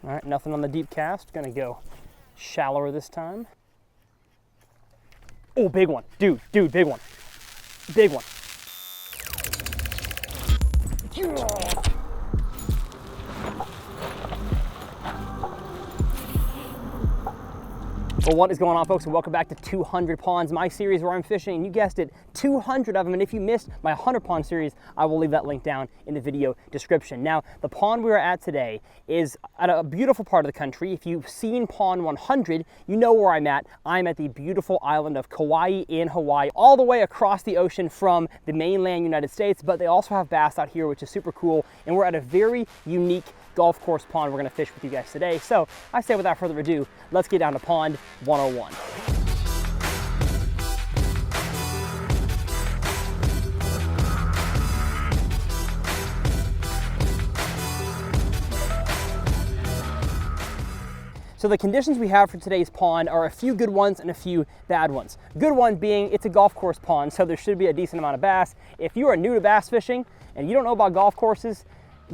All right, nothing on the deep cast. Gonna go shallower this time. Oh, big one. Dude, big one. Big one. Well, what is going on, folks, and welcome back to 200 Ponds, my series where I'm fishing, and you guessed it, 200 of them. And if you missed my 100 pond series, I will leave that link down in the video description. Now, the pond we are at today is at a beautiful part of the country. If you've seen Pond 100, you know where I'm at. I'm at the beautiful island of Kauai in Hawaii, all the way across the ocean from the mainland United States, but they also have bass out here, which is super cool, and we're at a very unique golf course pond we're gonna fish with you guys today. So I say without further ado, let's get down to Pond 101. So the conditions we have for today's pond are a few good ones and a few bad ones. Good one being it's a golf course pond, so there should be a decent amount of bass. If you are new to bass fishing and you don't know about golf courses,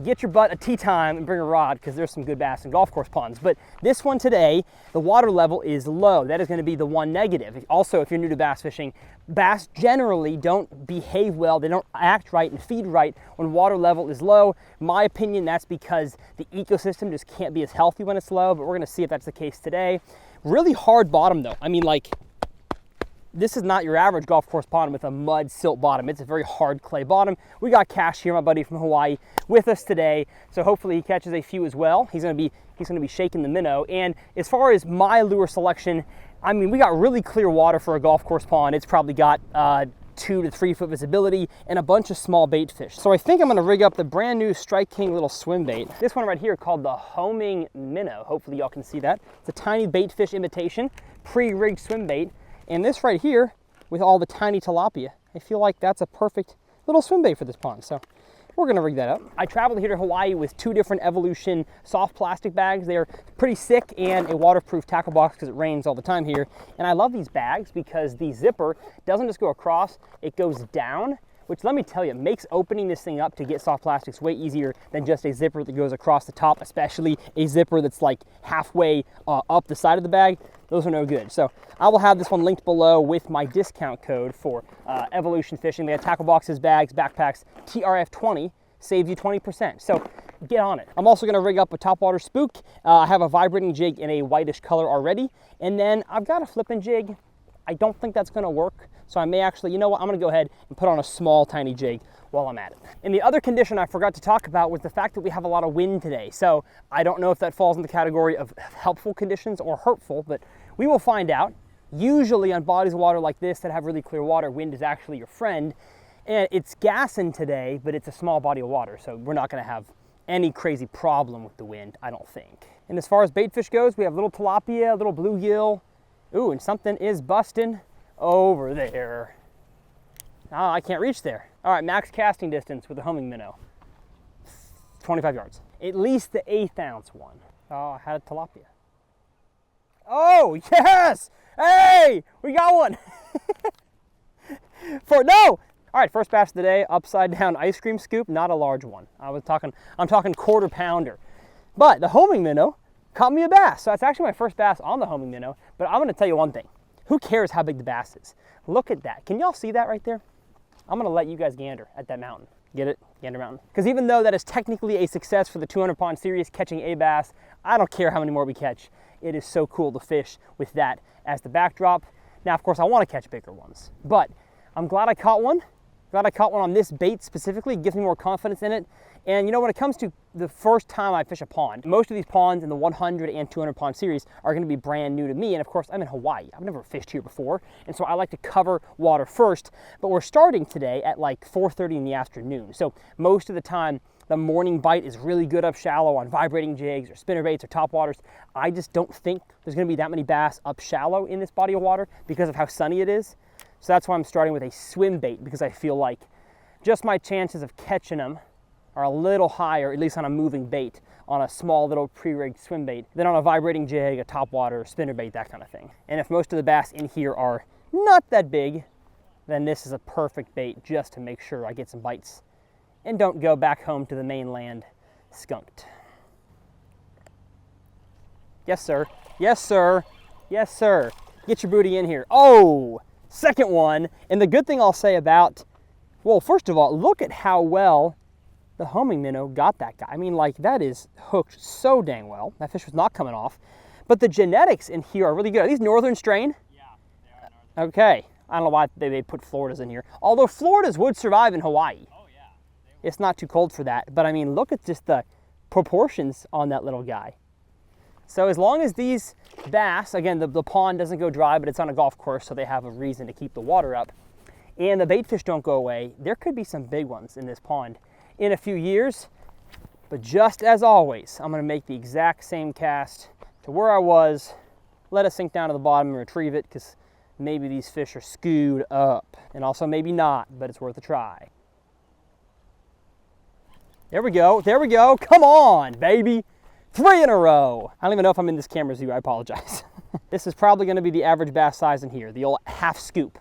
get your butt a tee time and bring a rod, because there's some good bass in golf course ponds. But this one today, the water level is low. That is going to be the one negative. Also, if you're new to bass fishing, bass generally don't behave well. They don't act right and feed right when water level is low. In my opinion, that's because the ecosystem just can't be as healthy when it's low, but we're going to see if that's the case today. Really hard bottom though. I mean, like, this is not your average golf course pond with a mud silt bottom. It's a very hard clay bottom. We got Cash here, my buddy from Hawaii, with us today. So hopefully he catches a few as well. He's gonna be shaking the minnow. And as far as my lure selection, I mean, we got really clear water for a golf course pond. It's probably got 2 to 3 foot visibility and a bunch of small bait fish. So I think I'm gonna rig up the brand new Strike King little swim bait. This one right here called the homing minnow. Hopefully y'all can see that. It's a tiny bait fish imitation, pre-rigged swim bait. And this right here, with all the tiny tilapia, I feel like that's a perfect little swim bait for this pond. So we're gonna rig that up. I traveled here to Hawaii with 2 different Evolution soft plastic bags. They're pretty sick, and a waterproof tackle box because it rains all the time here. And I love these bags because the zipper doesn't just go across, it goes down, which, let me tell you, makes opening this thing up to get soft plastics way easier than just a zipper that goes across the top, especially a zipper that's like halfway up the side of the bag. Those are no good. So I will have this one linked below with my discount code for Evolution Fishing. They have tackle boxes, bags, backpacks. TRF20 saves you 20%. So get on it. I'm also gonna rig up a topwater spook. I have a vibrating jig in a whitish color already. And then I've got a flipping jig. I don't think that's gonna work. So I may actually, you know what, I'm gonna go ahead and put on a small, tiny jig while I'm at it. And the other condition I forgot to talk about was the fact that we have a lot of wind today. So I don't know if that falls in the category of helpful conditions or hurtful, but we will find out. Usually on bodies of water like this that have really clear water, wind is actually your friend. And it's gassing today, but it's a small body of water, so we're not gonna have any crazy problem with the wind, I don't think. And as far as bait fish goes, we have little tilapia, little bluegill. Ooh, and something is busting over there. Oh, I can't reach there. All right, max casting distance with the homing minnow, 25 yards. At least the 1/8 ounce one. Oh, I had a tilapia. Oh, yes! Hey, we got one. No! All right, first bass of the day, upside down ice cream scoop, not a large one. I'm talking quarter pounder. But the homing minnow caught me a bass. So that's actually my first bass on the homing minnow. But I'm gonna tell you one thing. Who cares how big the bass is? Look at that. Can y'all see that right there? I'm gonna let you guys gander at that mountain. Get it? Gander Mountain. Because even though that is technically a success for the 200 pond series, catching a bass, I don't care how many more we catch. It is so cool to fish with that as the backdrop. Now, of course, I want to catch bigger ones, but I'm glad I caught one. Glad I caught one on this bait specifically. It gives me more confidence in it. And you know, when it comes to the first time I fish a pond, most of these ponds in the 100 and 200 pond series are going to be brand new to me. And of course, I'm in Hawaii. I've never fished here before. And so I like to cover water first. But we're starting today at like 4:30 in the afternoon. So most of the time, the morning bite is really good up shallow on vibrating jigs or spinner baits or topwaters. I just don't think there's going to be that many bass up shallow in this body of water because of how sunny it is. So that's why I'm starting with a swim bait, because I feel like just my chances of catching them are a little higher, at least on a moving bait, on a small little pre-rigged swim bait, than on a vibrating jig, a topwater, spinner bait, that kind of thing. And if most of the bass in here are not that big, then this is a perfect bait just to make sure I get some bites and don't go back home to the mainland skunked. Yes, sir. Yes, sir. Yes, sir. Get your booty in here. Oh, second one. And the good thing I'll say about, well, first of all, look at how well the homing minnow got that guy. I mean, like, that is hooked so dang well. That fish was not coming off. But the genetics in here are really good. Are these northern strain? Yeah, they are northern. Okay. I don't know why they put Floridas in here. Although Floridas would survive in Hawaii. Oh, yeah. It's not too cold for that. But I mean, look at just the proportions on that little guy. So as long as these bass, again, the pond doesn't go dry, but it's on a golf course, so they have a reason to keep the water up, and the bait fish don't go away, there could be some big ones in this pond in a few years. But just as always, I'm gonna make the exact same cast to where I was, let it sink down to the bottom and retrieve it, because maybe these fish are skewed up, and also maybe not, but it's worth a try. There we go, come on, baby. 3 in a row. I don't even know if I'm in this camera's view, I apologize. This is probably gonna be the average bass size in here, the old half scoop.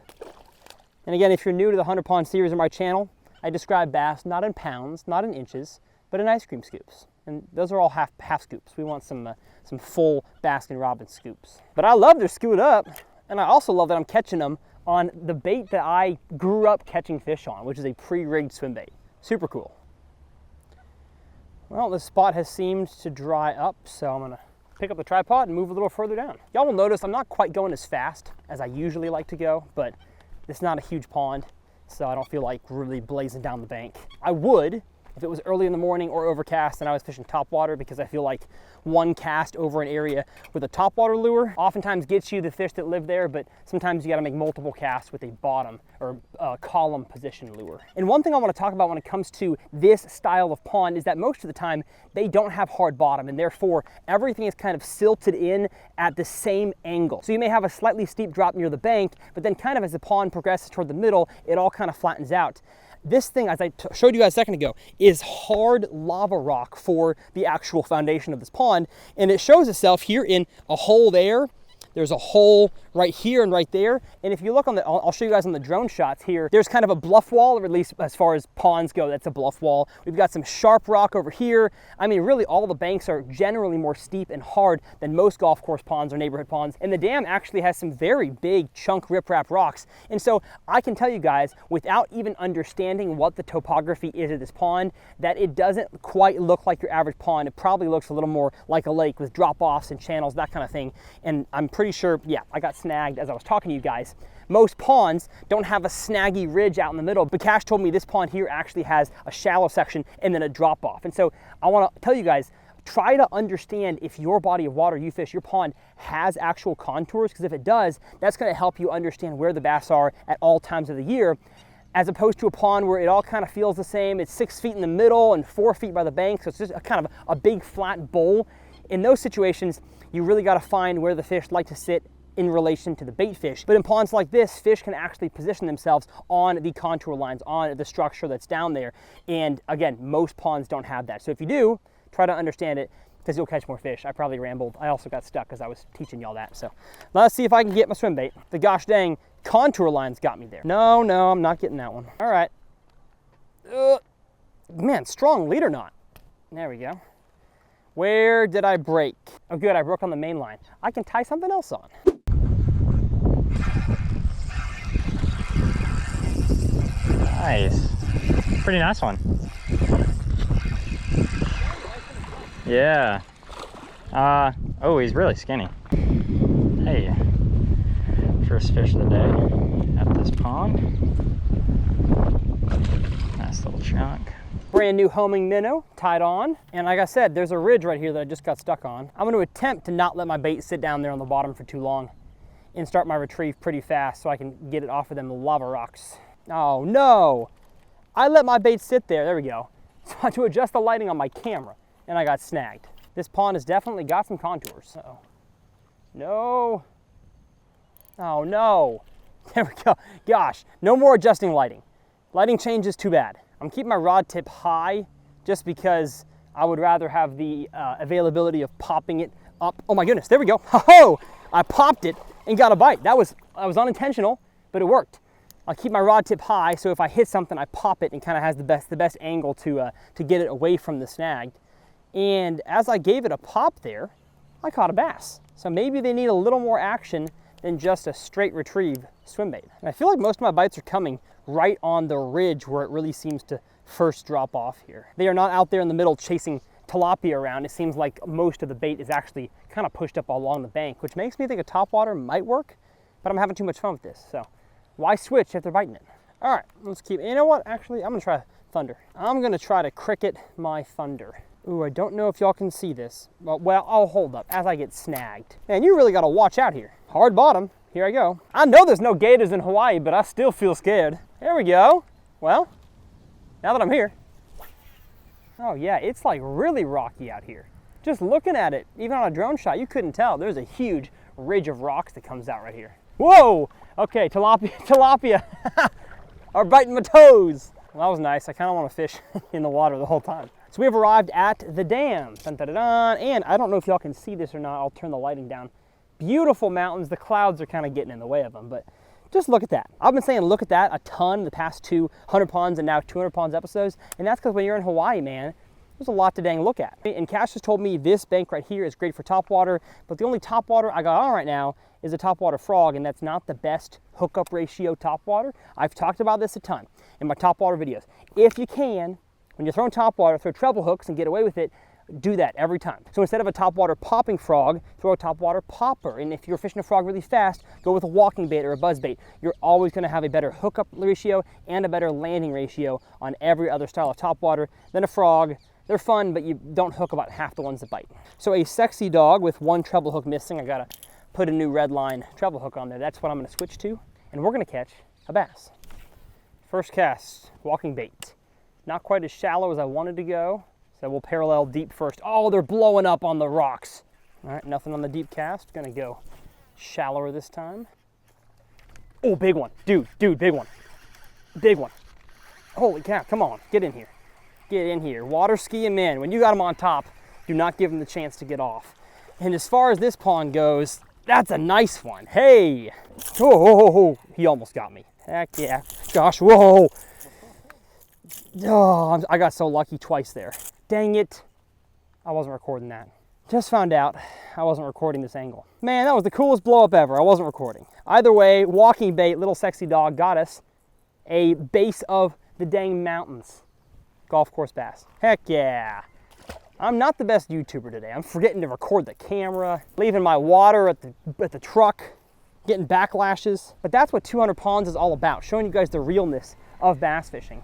And again, if you're new to the 100 Pond series on my channel, I describe bass not in pounds, not in inches, but in ice cream scoops. And those are all half scoops. We want some full Baskin-Robbins scoops. But I love they're scooped up, and I also love that I'm catching them on the bait that I grew up catching fish on, which is a pre-rigged swim bait. Super cool. Well, this spot has seemed to dry up, so I'm gonna pick up the tripod and move a little further down. Y'all will notice I'm not quite going as fast as I usually like to go, but it's not a huge pond, so I don't feel like really blazing down the bank. I would if it was early in the morning or overcast and I was fishing topwater, because I feel like one cast over an area with a topwater lure oftentimes gets you the fish that live there, but sometimes you gotta make multiple casts with a bottom or column position lure. And one thing I wanna talk about when it comes to this style of pond is that most of the time they don't have hard bottom, and therefore everything is kind of silted in at the same angle. So you may have a slightly steep drop near the bank, but then kind of as the pond progresses toward the middle, it all kind of flattens out. This thing, as I showed you guys a second ago, is hard lava rock for the actual foundation of this pond, and it shows itself here in a hole there. There's a hole right here and right there. And if you look on the, I'll show you guys on the drone shots here, there's kind of a bluff wall, or at least as far as ponds go, that's a bluff wall. We've got some sharp rock over here. I mean, really all the banks are generally more steep and hard than most golf course ponds or neighborhood ponds. And the dam actually has some very big chunk riprap rocks. And so I can tell you guys, without even understanding what the topography is of this pond, that it doesn't quite look like your average pond. It probably looks a little more like a lake with drop-offs and channels, that kind of thing. And I'm pretty sure, yeah, I got snagged as I was talking to you guys. Most ponds don't have a snaggy ridge out in the middle, but Cash told me this pond here actually has a shallow section and then a drop off. And so I want to tell you guys, try to understand if your body of water you fish, your pond, has actual contours, because if it does, that's going to help you understand where the bass are at all times of the year, as opposed to a pond where it all kind of feels the same. It's 6 feet in the middle and 4 feet by the bank, so it's just a kind of a big flat bowl. In those situations, you really got to find where the fish like to sit in relation to the bait fish. But in ponds like this, fish can actually position themselves on the contour lines, on the structure that's down there. And again, most ponds don't have that. So if you do, try to understand it, because you'll catch more fish. I probably rambled. I also got stuck because I was teaching y'all that. So let's see if I can get my swim bait. The gosh dang contour lines got me there. No, I'm not getting that one. All right. Man, strong leader knot. There we go. Where did I break? Oh good, I broke on the main line. I can tie something else on. Nice. Pretty nice one. Yeah. Oh, he's really skinny. Hey. First fish of the day at this pond. Nice little chunk. Brand new homing minnow tied on, and like I said, there's a ridge right here that I just got stuck on. I'm going to attempt to not let my bait sit down there on the bottom for too long and start my retrieve pretty fast so I can get it off of them lava rocks. Oh no, I let my bait sit there. There we go. So I had to adjust the lighting on my camera and I got snagged. This pond has definitely got some contours. So no, oh no, there we go. Gosh, no more adjusting lighting. Lighting change is too bad. I'm keeping my rod tip high just because I would rather have the availability of popping it up. Oh my goodness, there we go. Ho-ho! I popped it and got a bite. That was unintentional, but it worked. I'll keep my rod tip high, so if I hit something, I pop it and kind of has the best angle to get it away from the snag. And as I gave it a pop there, I caught a bass. So maybe they need a little more action than just a straight retrieve swim bait. And I feel like most of my bites are coming right on the ridge where it really seems to first drop off here. They are not out there in the middle chasing tilapia around. It seems like most of the bait is actually kind of pushed up along the bank, which makes me think a topwater might work, but I'm having too much fun with this. So why switch if they're biting it? All right, let's keep, you know what? Actually, I'm gonna try thunder. I'm gonna try to cricket my thunder. Ooh, I don't know if y'all can see this. Well, I'll hold up as I get snagged. Man, you really gotta watch out here. Hard bottom, here I go. I know there's no gators in Hawaii, but I still feel scared. There we go. Well, now that I'm here. Oh yeah, it's like really rocky out here. Just looking at it, even on a drone shot, you couldn't tell. There's a huge ridge of rocks that comes out right here. Whoa! Okay, tilapia are biting my toes. Well, that was nice. I kind of want to fish in the water the whole time. So we have arrived at the dam. Dun, dun, dun, dun. And I don't know if y'all can see this or not. I'll turn the lighting down. Beautiful mountains. The clouds are kind of getting in the way of them, but just look at that. I've been saying look at that a ton the past 200 ponds and now 200 ponds episodes. And that's because when you're in Hawaii, man, there's a lot to dang look at. And Cash has told me this bank right here is great for topwater, but the only topwater I got on right now is a topwater frog, and that's not the best hookup ratio topwater. I've talked about this a ton in my topwater videos. If you can, when you're throwing topwater, throw treble hooks and get away with it, do that every time. So instead of a topwater popping frog, throw a topwater popper. And if you're fishing a frog really fast, go with a walking bait or a buzz bait. You're always gonna have a better hookup ratio and a better landing ratio on every other style of topwater than a frog. They're fun, but you don't hook about half the ones that bite. So a sexy dog with one treble hook missing, I gotta put a new red line treble hook on there. That's what I'm gonna switch to, and we're gonna catch a bass. First cast, walking bait. Not quite as shallow as I wanted to go, so we'll parallel deep first. Oh, they're blowing up on the rocks. All right, nothing on the deep cast. Gonna go shallower this time. Oh, big one. Dude, big one. Big one. Holy cow, come on, get in here. Get in here. Water ski him in. When you got him on top, do not give him the chance to get off. And as far as this pond goes, that's a nice one. Hey. Oh, he almost got me. Heck yeah. Gosh, whoa. Oh, I got so lucky twice there. Dang it. I wasn't recording that. Just found out I wasn't recording this angle. Man, that was the coolest blow up ever. I wasn't recording. Either way, walking bait, little sexy dog got us a base of the dang mountains. Golf course bass. Heck yeah. I'm not the best YouTuber today. I'm forgetting to record the camera, leaving my water at the truck, getting backlashes. But that's what 200 Ponds is all about, showing you guys the realness of bass fishing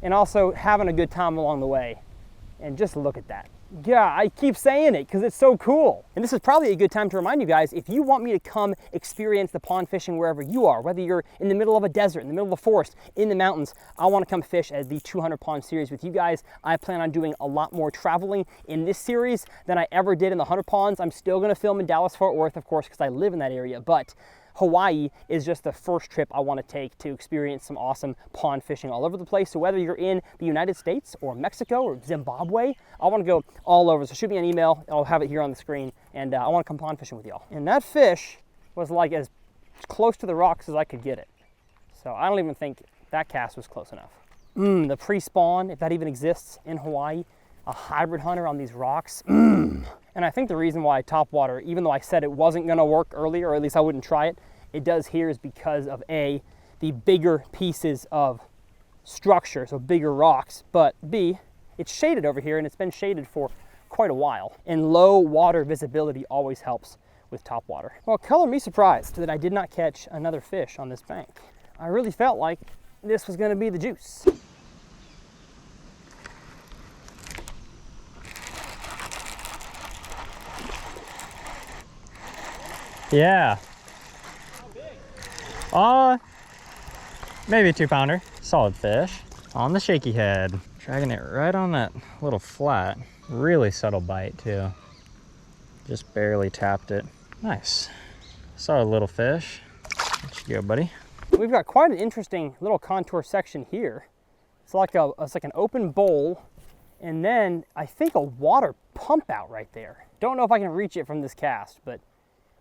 and also having a good time along the way. And just look at that. Yeah, I keep saying it because it's so cool. And this is probably a good time to remind you guys, if you want me to come experience the pond fishing wherever you are, whether you're in the middle of a desert, in the middle of a forest, in the mountains, I want to come fish at the 200 Pond series with you guys. I plan on doing a lot more traveling in this series than I ever did in the 100 Ponds. I'm still going to film in Dallas, Fort Worth, of course, because I live in that area, but Hawaii is just the first trip I want to take to experience some awesome pond fishing all over the place. So whether you're in the United States or Mexico or Zimbabwe, I want to go all over. So shoot me an email. I'll have it here on the screen. And I want to come pond fishing with y'all. And that fish was like as close to the rocks as I could get it. So I don't even think that cast was close enough. The pre-spawn, if that even exists in Hawaii, a hybrid hunter on these rocks. And I think the reason why topwater, even though I said it wasn't gonna work earlier, or at least I wouldn't try it, it does here is because of A, the bigger pieces of structure, so bigger rocks, but B, it's shaded over here and it's been shaded for quite a while. And low water visibility always helps with topwater. Well, color me surprised that I did not catch another fish on this bank. I really felt like this was gonna be the juice. Yeah. How big? Maybe a 2-pounder. Solid fish on the shaky head. Dragging it right on that little flat. Really subtle bite too. Just barely tapped it. Nice. Solid little fish. There you go, buddy. We've got quite an interesting little contour section here. It's like an open bowl, and then I think a water pump out right there. Don't know if I can reach it from this cast, but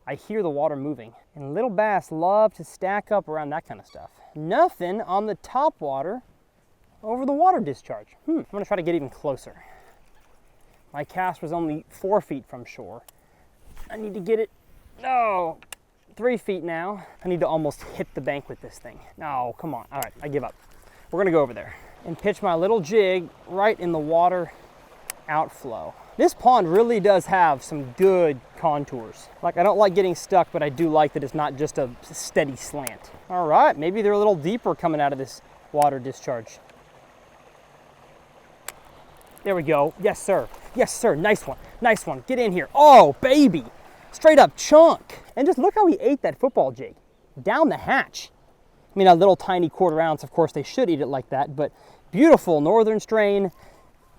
I hear the water moving. And little bass love to stack up around that kind of stuff. Nothing on the top water over the water discharge. I'm gonna try to get even closer. My cast was only 4 feet from shore. I need to get it, no, 3 feet now. I need to almost hit the bank with this thing. No, come on, all right, I give up. We're gonna go over there and pitch my little jig right in the water outflow. This pond really does have some good contours. Like, I don't like getting stuck, but I do like that it's not just a steady slant. All right, maybe they're a little deeper coming out of this water discharge. There we go. Yes, sir. Yes, sir. Nice one. Nice one. Get in here. Oh, baby. Straight up chunk. And just look how he ate that football jig. Down the hatch. I mean, a little tiny 1/4 ounce, of course, they should eat it like that, but beautiful northern strain.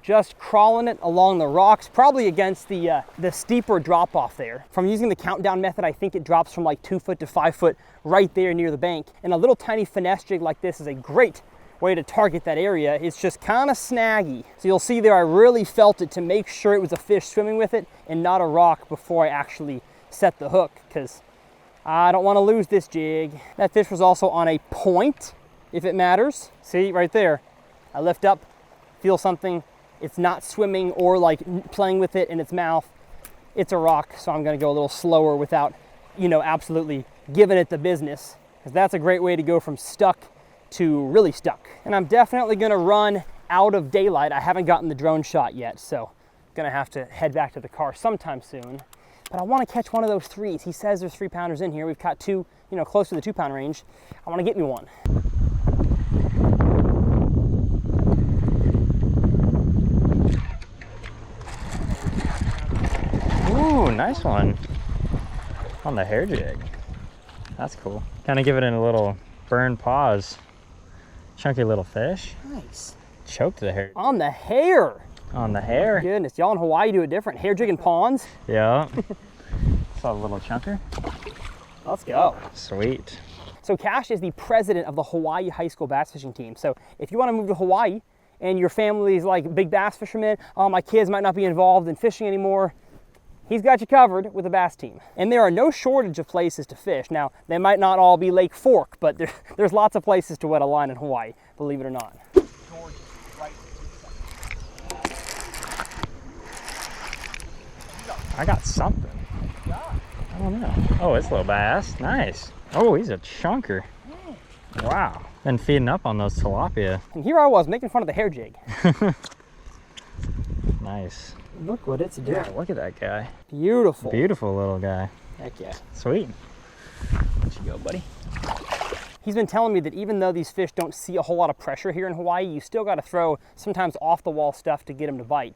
Just crawling it along the rocks, probably against the steeper drop off there. From using the countdown method, I think it drops from like 2 foot to 5 foot right there near the bank. And a little tiny finesse jig like this is a great way to target that area. It's just kind of snaggy. So you'll see there, I really felt it to make sure it was a fish swimming with it and not a rock before I actually set the hook, because I don't want to lose this jig. That fish was also on a point, if it matters. See right there, I lift up, feel something. It's not swimming or like playing with it in its mouth. It's a rock, so I'm gonna go a little slower without, you know, absolutely giving it the business, because that's a great way to go from stuck to really stuck. And I'm definitely gonna run out of daylight. I haven't gotten the drone shot yet, so gonna have to head back to the car sometime soon. But I wanna catch one of those 3s. He says there's 3-pounders in here. We've caught 2, you know, close to the 2-pound range. I wanna get me one. Ooh, nice one. On the hair jig. That's cool. Kind of give it a little burn pause. Chunky little fish. Nice. Choked the hair. On the hair. On the hair. Goodness, y'all in Hawaii do it different. Hair jigging ponds. Yeah. Saw a little chunker. Let's go. Sweet. So Cash is the president of the Hawaii high school bass fishing team. So if you want to move to Hawaii and your family's like big bass fishermen, oh, my kids might not be involved in fishing anymore, he's got you covered with a bass team. And there are no shortage of places to fish. Now, they might not all be Lake Fork, but there's lots of places to wet a line in Hawaii, believe it or not. I got something. I don't know. Oh, it's a little bass. Nice. Oh, he's a chunker. Wow. Been feeding up on those tilapia. And here I was making fun of the hair jig. Nice. Look what it's doing. Yeah, look at that guy. Beautiful. Beautiful little guy. Heck yeah. Sweet. Let you go, buddy. He's been telling me that even though these fish don't see a whole lot of pressure here in Hawaii, you still got to throw sometimes off the wall stuff to get them to bite.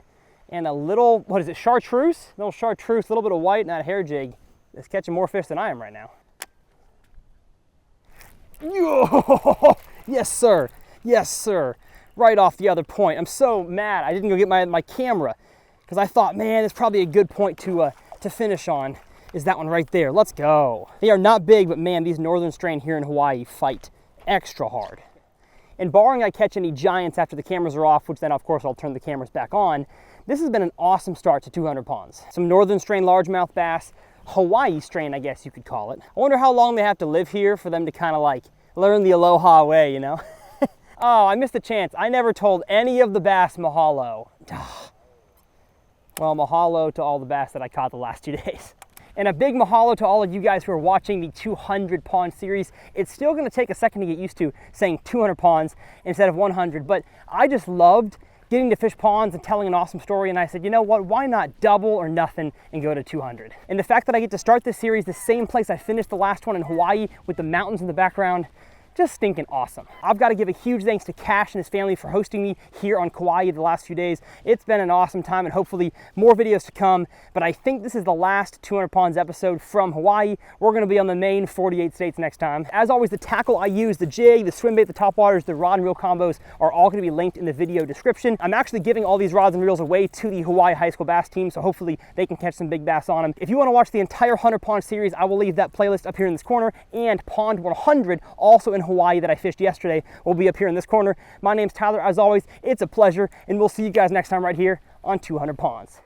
And a little, what is it, chartreuse? A little chartreuse, a little bit of white, and that hair jig is catching more fish than I am right now. Yo! Yes, sir. Yes, sir. Right off the other point. I'm so mad I didn't go get my camera, because I thought, man, it's probably a good point to finish on, is that one right there. Let's go. They are not big, but man, these northern strain here in Hawaii fight extra hard. And barring I catch any giants after the cameras are off, which then of course I'll turn the cameras back on, this has been an awesome start to 200 ponds. Some northern strain largemouth bass, Hawaii strain, I guess you could call it. I wonder how long they have to live here for them to kind of like learn the aloha way, you know? Oh, I missed a chance. I never told any of the bass mahalo. Well, mahalo to all the bass that I caught the last 2 days. And a big mahalo to all of you guys who are watching the 200 pond series. It's still gonna take a second to get used to saying 200 ponds instead of 100, but I just loved getting to fish ponds and telling an awesome story, and I said, you know what, why not double or nothing and go to 200? And the fact that I get to start this series the same place I finished the last one in Hawaii with the mountains in the background, just stinking awesome. I've got to give a huge thanks to Cash and his family for hosting me here on Kauai the last few days. It's been an awesome time, and hopefully more videos to come, but I think this is the last 200 ponds episode from Hawaii. We're going to be on the main 48 states next time. As always, the tackle I use, the jig, the swim bait, the topwaters, the rod and reel combos are all going to be linked in the video description. I'm actually giving all these rods and reels away to the Hawaii high school bass team, so hopefully they can catch some big bass on them. If you want to watch the entire 100 pond series, I will leave that playlist up here in this corner, and pond 100, also in Hawaii, that I fished yesterday, will be up here in this corner. My name's Tyler. As always, it's a pleasure, and we'll see you guys next time right here on 200 Ponds.